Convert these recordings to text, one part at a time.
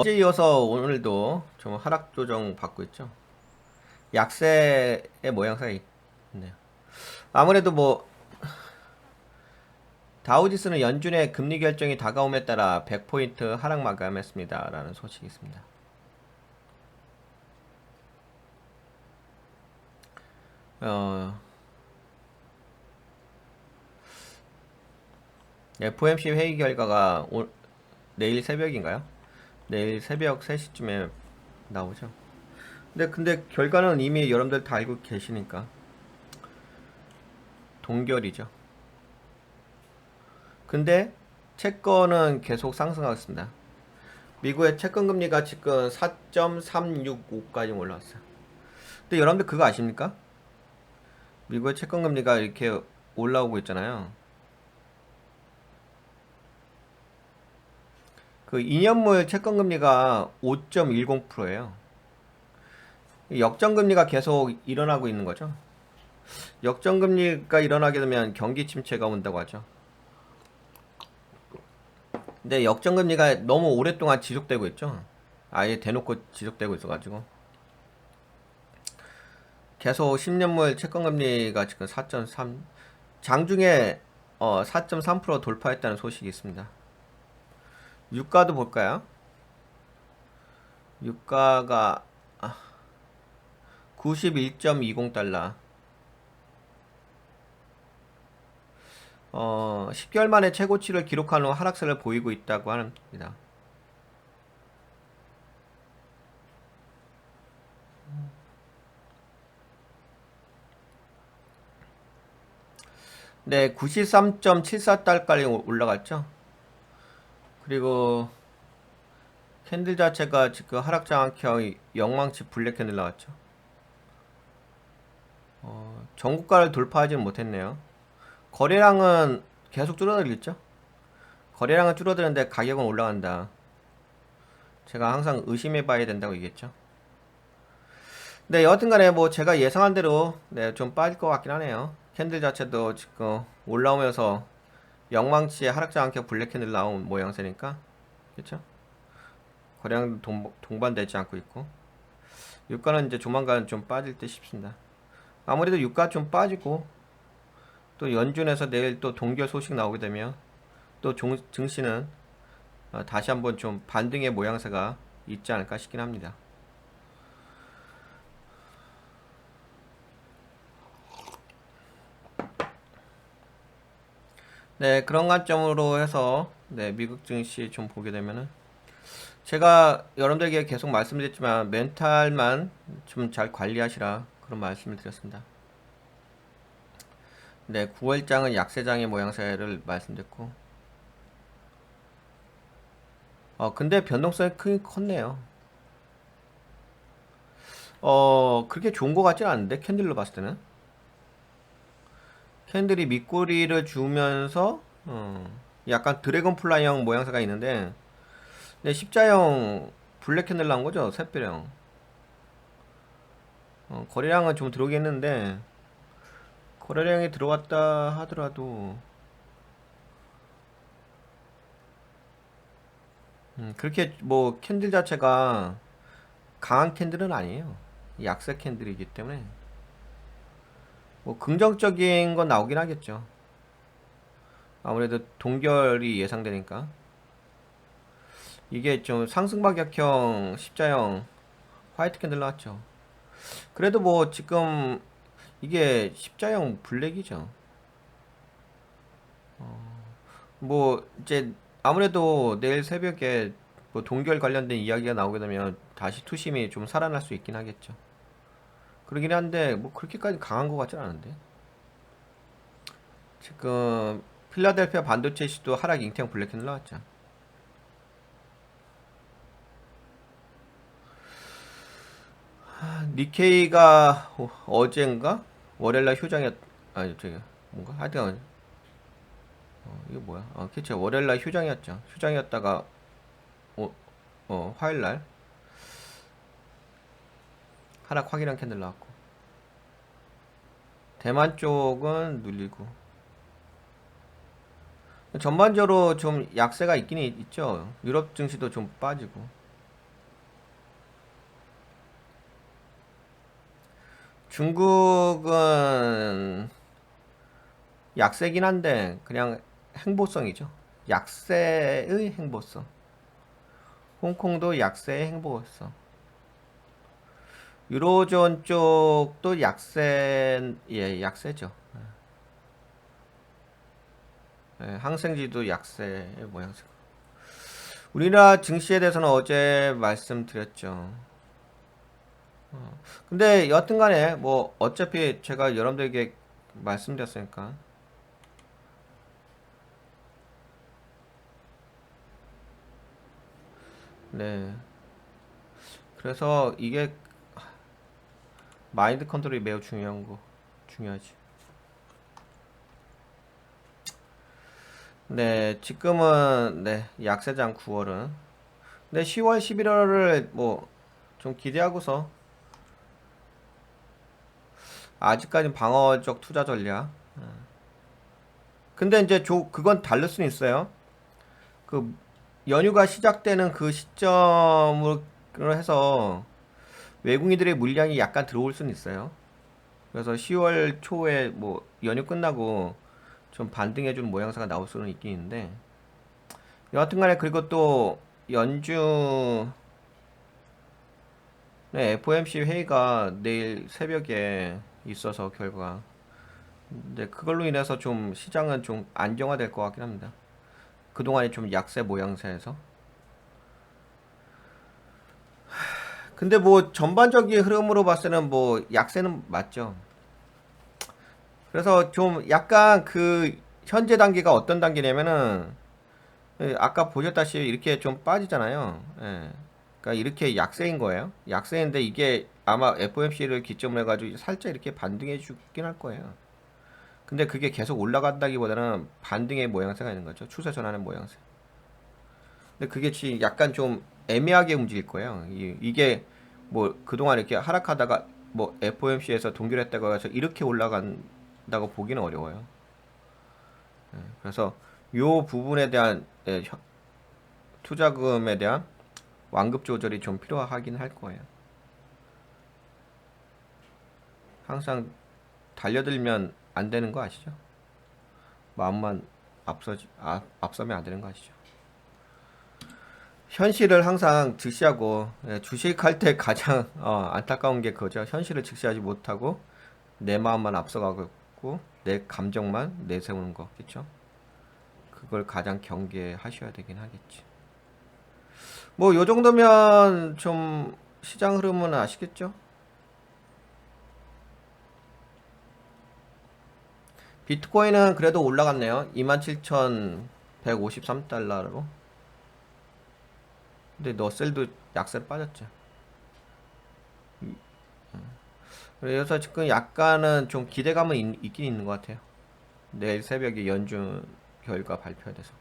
어제 이어서 오늘도 좀 하락 조정 받고 있죠. 약세의 모양새가 있네요. 아무래도 뭐 다우지수는 연준의 금리 결정이 다가옴에 따라 100포인트 하락 마감했습니다. 라는 소식이 있습니다. FOMC 회의 결과가 내일 새벽인가요? 내일 새벽 3시쯤에 나오죠. 근데 결과는 이미 여러분들 다 알고 계시니까 동결이죠. 근데 채권은 계속 상승하고 있습니다. 미국의 채권 금리가 지금 4.365까지 올라왔어요. 근데 여러분들 그거 아십니까? 미국의 채권 금리가 이렇게 올라오고 있잖아요. 그 2년물 채권 금리가 5.10%예요. 역전 금리가 계속 일어나고 있는 거죠. 역전 금리가 일어나게 되면 경기 침체가 온다고 하죠. 근데 역전 금리가 너무 오랫동안 지속되고 있죠. 아예 대놓고 지속되고 있어가지고 계속 10년물 채권금리가 지금 4.3 장중에 4.3% 돌파했다는 소식이 있습니다. 유가도 볼까요? 유가가 91.20달러 10개월 만에 최고치를 기록한 후 하락세를 보이고 있다고 합니다. 네, 93.74달러까지 올라갔죠. 그리고 캔들 자체가 지금 하락장악형 영망치 블랙 캔들 나왔죠. 전고가를 돌파하지는 못했네요. 거래량은 계속 줄어들겠죠. 거래량은 줄어드는데 가격은 올라간다. 제가 항상 의심해 봐야 된다고 얘기했죠. 네, 여하튼간에 뭐 제가 예상한 대로 네, 좀 빠질 것 같긴 하네요. 캔들 자체도 지금 올라오면서 영망치에 하락장 않게 블랙 캔들 나온 모양새니까 그렇죠? 거래량 동반되지 않고 있고 유가는 이제 조만간 좀 빠질 듯 싶습니다. 아무래도 유가 좀 빠지고 또 연준에서 내일 또 동결 소식 나오게 되면 또 증시는 다시 한번 좀 반등의 모양새가 있지 않을까 싶긴 합니다. 네, 그런 관점으로 해서 네, 미국 증시 좀 보게 되면은 제가 여러분들에게 계속 말씀드렸지만 멘탈만 좀 잘 관리하시라 그런 말씀을 드렸습니다. 네, 9월장은 약세장의 모양새를 말씀드렸고 근데 변동성이 크긴 컸네요. 그렇게 좋은 것 같진 않은데 캔들로 봤을 때는 캔들이 밑꼬리를 주면서 약간 드래곤플라이형 모양새가 있는데 네, 십자형 블랙 캔들 나온 거죠. 샛별형 거래량은 좀 들어오긴 했는데 거래량이 들어왔다 하더라도 그렇게 뭐 캔들 자체가 강한 캔들은 아니에요. 약세 캔들이기 때문에 뭐 긍정적인 건 나오긴 하겠죠. 아무래도 동결이 예상되니까 이게 좀 상승박약형 십자형 화이트 캔들 나왔죠. 그래도 뭐 지금 이게 십자형 블랙이죠. 뭐 이제 아무래도 내일 새벽에 뭐 동결 관련된 이야기가 나오게 되면 다시 투심이 좀 살아날 수 있긴 하겠죠. 그러긴 한데 뭐 그렇게까지 강한 것 같진 않은데 지금 필라델피아 반도체 시도 하락 잉태형 블랙캔들 나왔죠. 니케이가 어젠가 월요일날 휴장이었 아니 저기 뭔가 하여튼 이거 뭐야 그쵸 월요일날 휴장이었죠. 휴장이었다가 화요일날 하락 확인한 캔들 나왔고 대만 쪽은 눌리고 전반적으로 좀 약세가 있긴 있죠. 유럽 증시도 좀 빠지고 중국은 약세긴 한데 그냥 행보성이죠. 약세의 행보성. 홍콩도 약세의 행보성. 유로존 쪽도 약세, 예, 약세죠. 예, 항생지도 약세의 모양새. 우리나라 증시에 대해서는 어제 말씀드렸죠. 근데 여튼간에 뭐 어차피 제가 여러분들에게 말씀드렸으니까. 네. 그래서 이게 마인드 컨트롤이 매우 중요하지. 네, 지금은 네, 약세장 9월은. 근데 10월, 11월을 뭐 좀 기대하고서 아직까지 방어적 투자 전략. 근데 이제 그건 다를 수는 있어요. 그 연휴가 시작되는 그 시점으로 해서 외국인들의 물량이 약간 들어올 수는 있어요. 그래서 10월 초에 뭐 연휴 끝나고 좀 반등해주는 모양새가 나올 수는 있긴 있는데 여하튼간에 그리고 또 연주 FOMC 회의가 내일 새벽에 있어서 결과 근데 그걸로 인해서 좀 시장은 좀 안정화될 것 같긴 합니다. 그동안에 좀 약세 모양새에서 근데 뭐 전반적인 흐름으로 봤을 때는 뭐 약세는 맞죠. 그래서 좀 약간 그 현재 단계가 어떤 단계냐면은 아까 보셨다시피 이렇게 좀 빠지잖아요. 예. 그러니까 이렇게 약세인 거예요. 약세인데 이게 아마 FOMC를 기점으로 해가지고 살짝 이렇게 반등해 주긴 할 거예요. 근데 그게 계속 올라간다기보다는 반등의 모양새가 있는 거죠. 추세 전환의 모양새. 근데 그게 지금 약간 좀 애매하게 움직일 거예요. 이게 뭐 그동안 이렇게 하락하다가 뭐 FOMC에서 동결했다고 해서 이렇게 올라간다고 보기는 어려워요. 그래서 요 부분에 대한 투자금에 대한 완급 조절이 좀 필요하긴 할 거예요. 항상 달려들면 안 되는 거 아시죠? 마음만 앞서면 안 되는 거 아시죠? 현실을 항상 직시하고 주식할 때 가장 안타까운 게 그거죠. 현실을 직시하지 못하고 내 마음만 앞서가고 있고 내 감정만 내세우는 거, 그렇죠? 그걸 가장 경계하셔야 되긴 하겠지. 뭐 요 정도면 좀 시장 흐름은 아시겠죠? 비트코인은 그래도 올라갔네요. 27,153달러로. 근데 너셀도 약세로 빠졌죠. 그래서 지금 약간은 좀 기대감은 있긴 있는 것 같아요. 내일 새벽에 연준 결과 발표가 돼서.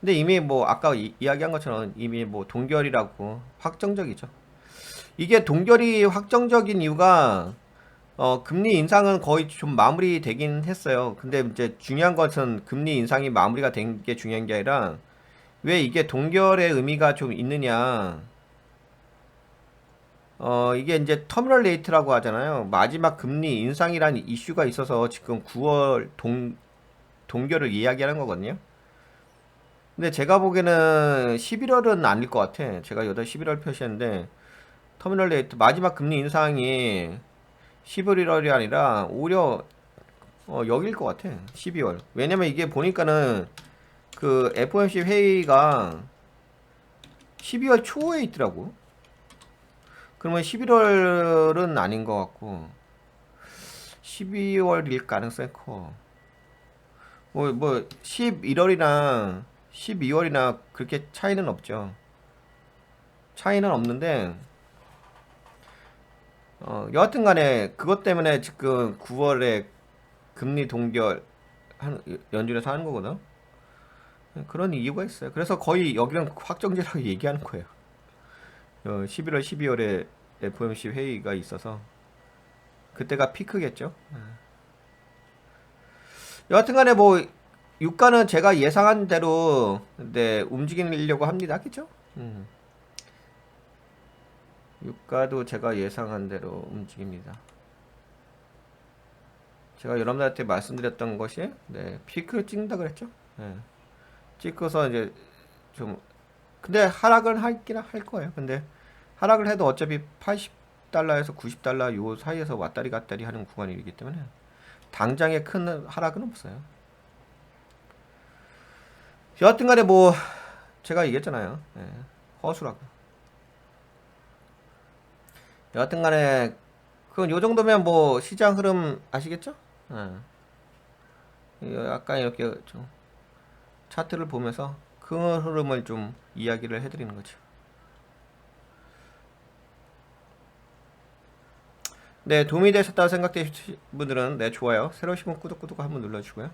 근데 이미 뭐 아까 이야기한 것처럼 이미 뭐 동결이라고 확정적이죠. 이게 동결이 확정적인 이유가 금리 인상은 거의 좀 마무리되긴 했어요. 근데 이제 중요한 것은 금리 인상이 마무리가 된 게 중요한 게 아니라 왜 이게 동결의 의미가 좀 있느냐. 이게 이제 터미널 레이트라고 하잖아요. 마지막 금리 인상이라는 이슈가 있어서 지금 9월 동결을 이야기하는 거거든요. 근데 제가 보기에는 11월은 아닐 것 같아. 제가 11월 표시했는데 터미널 레이트 마지막 금리 인상이 11월이 아니라 오히려 여길 것 같아. 12월. 왜냐면 이게 보니까는 그 FOMC 회의가 12월 초에 있더라고. 그러면 11월은 아닌 것 같고 12월일 가능성이 커. 뭐 11월이나 12월이나 그렇게 차이는 없죠. 차이는 없는데 여하튼 간에 그것 때문에 지금 9월에 금리 동결 연준에서 하는 거거든. 그런 이유가 있어요. 그래서 거의 여기는 확정제라고 얘기하는 거예요. 11월, 12월에 FOMC 회의가 있어서 그때가 피크겠죠. 여하튼간에 뭐 유가는 제가 예상한 대로 네, 움직이려고 합니다. 그죠? 유가도 제가 예상한 대로 움직입니다. 제가 여러분들한테 말씀드렸던 것이 네, 피크를 찍는다 그랬죠. 네. 찍고서 이제 좀 근데 하락을 하긴 할 거예요. 근데 하락을 해도 어차피 80달러에서 90달러 요 사이에서 왔다리 갔다리 하는 구간이기 때문에 당장에 큰 하락은 없어요. 여하튼간에 뭐 제가 얘기했잖아요. 네, 허수라고. 여하튼간에 그건 요 정도면 뭐 시장 흐름 아시겠죠? 약간 이렇게 좀 차트를 보면서 그 흐름을 좀 이야기를 해드리는 거죠. 네, 도움이 되셨다고 생각되신 분들은 네, 좋아요. 새로 오신 분 구독 한번 눌러주고요.